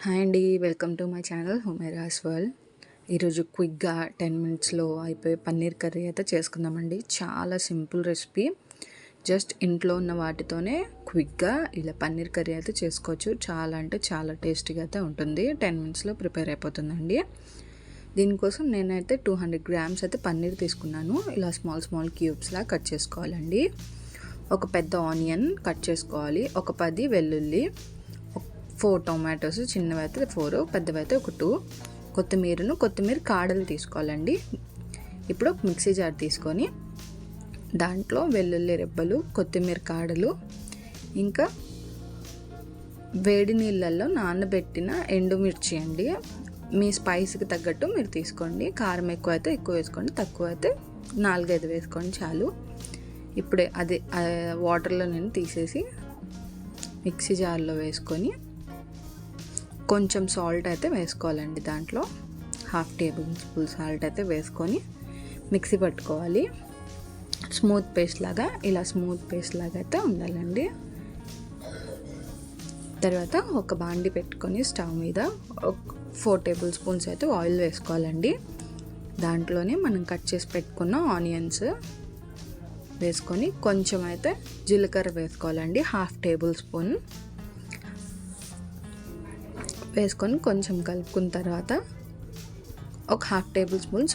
Hi అండి, welcome to my channel Humaira's world. ఈరోజు క్విక్గా 10 మినిట్స్లో అయిపోయే పన్నీర్ కర్రీ అయితే చేసుకుందామండి. చాలా సింపుల్ రెసిపీ. జస్ట్ ఇంట్లో ఉన్న వాటితోనే క్విక్గా ఇలా పన్నీర్ కర్రీ అయితే చేసుకోవచ్చు. చాలా అంటే చాలా టేస్టీగా అయితే ఉంటుంది. 10 మినిట్స్లో ప్రిపేర్ అయిపోతుందండి. దీనికోసం నేనైతే 200 గ్రామ్స్ అయితే పన్నీర్ తీసుకున్నాను. ఇలా స్మాల్ క్యూబ్స్లా కట్ చేసుకోవాలండి. ఒక పెద్ద ఆనియన్ కట్ చేసుకోవాలి. ఒక 10 వెల్లుల్లి, 4 టొమాటోస్, చిన్నవి అయితే 4, పెద్దవి అయితే ఒక 2. కొత్తిమీర కాడలు తీసుకోవాలండి. ఇప్పుడు మిక్సీ జార్ తీసుకొని దాంట్లో వెల్లుల్లి రెబ్బలు, కొత్తిమీర కాడలు, ఇంకా వేడి నీళ్ళల్లో నానబెట్టిన ఎండుమిర్చి అండి. మీ స్పైస్కి తగ్గట్టు మీరు తీసుకోండి. కారం ఎక్కువ అయితే ఎక్కువ వేసుకోండి, తక్కువ అయితే 4-5 వేసుకోండి చాలు. ఇప్పుడే అది వాటర్లో నేను తీసేసి మిక్సీ జార్లో వేసుకొని కొంచెం సాల్ట్ అయితే వేసుకోవాలండి. దాంట్లో 1/2 టేబుల్ స్పూన్ సాల్ట్ అయితే వేసుకొని మిక్సీ పట్టుకోవాలి. స్మూత్ పేస్ట్ లాగా అయితే ఉండాలండి. తర్వాత ఒక బాండి పెట్టుకొని స్టవ్ మీద 4 టేబుల్ స్పూన్స్ అయితే ఆయిల్ వేసుకోవాలండి. దాంట్లోనే మనం కట్ చేసి పెట్టుకున్న ఆనియన్స్ వేసుకొని కొంచెం అయితే జీలకర్ర వేసుకోవాలండి. 1/2 టేబుల్ స్పూన్ వేసుకొని కొంచెం కలుపుకున్న తర్వాత ఒక 1/2 టేబుల్ స్పూన్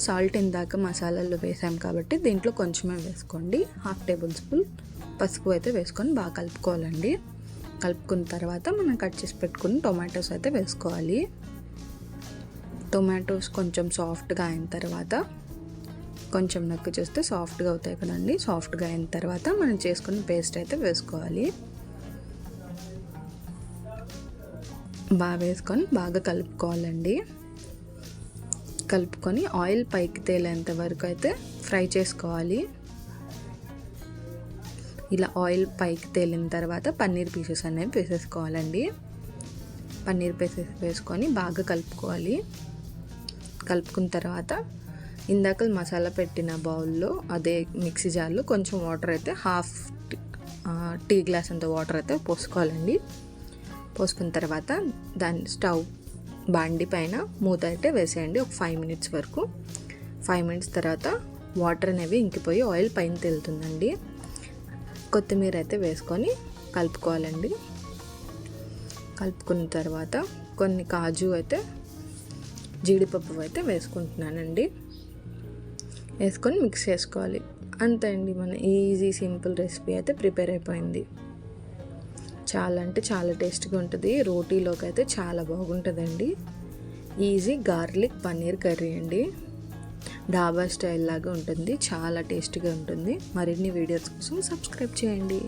సాల్ట్ ఇందాక మసాలాల్లో వేసాం కాబట్టి దీంట్లో కొంచెమే వేసుకోండి. 1/2 టేబుల్ స్పూన్ పసుపు అయితే వేసుకొని బాగా కలుపుకోవాలండి. కలుపుకున్న తర్వాత మనం కట్ చేసి పెట్టుకుని టొమాటోస్ అయితే వేసుకోవాలి. టొమాటోస్ కొంచెం సాఫ్ట్గా అయిన తర్వాత, కొంచెం నొక్కి చేస్తే సాఫ్ట్గా అవుతాయి కదండి. సాఫ్ట్గా అయిన తర్వాత మనం చేసుకున్న పేస్ట్ అయితే వేసుకోవాలి. బాగా వేసుకొని బాగా కలుపుకోవాలండి. కలుపుకొని ఆయిల్ పైకి తేలేంత వరకు అయితే ఫ్రై చేసుకోవాలి. ఇలా ఆయిల్ పైకి తేలిన తర్వాత పన్నీర్ పీసెస్ అనేవి వేసేసుకోవాలండి. పన్నీర్ పీసెస్ వేసుకొని బాగా కలుపుకోవాలి. కలుపుకున్న తర్వాత ఇందాక మసాలా పెట్టిన బౌల్లో, అదే మిక్సీ జార్లో కొంచెం వాటర్ అయితే 1/2 టీ గ్లాస్ అంత వాటర్ అయితే పోసుకోవాలండి. పోసుకున్న తర్వాత దాని స్టవ్ బాండి పైన మూత అయితే వేసేయండి ఒక 5 మినిట్స్ వరకు. 5 మినిట్స్ తర్వాత వాటర్ అనేవి ఇంకిపోయి ఆయిల్ పైన తేలుతుందండి. కొత్తిమీర అయితే వేసుకొని కలుపుకోవాలండి. కలుపుకున్న తర్వాత కొన్ని కాజు అయితే, జీడిపప్పు అయితే వేసుకుంటున్నానండి. వేసుకొని మిక్స్ చేసుకోవాలి. అంతే అండి, మన ఈజీ సింపుల్ రెసిపీ అయితే ప్రిపేర్ అయిపోయింది. చాలా అంటే చాలా టేస్ట్గా ఉంటుంది. రోటీలోకి అయితే చాలా బాగుంటుందండి. ఈజీ గార్లిక్ పన్నీర్ కర్రీ అండి. డాబా స్టైల్ లాగా ఉంటుంది. చాలా టేస్ట్గా ఉంటుంది. మరిన్ని వీడియోస్ కోసం సబ్స్క్రైబ్ చేయండి.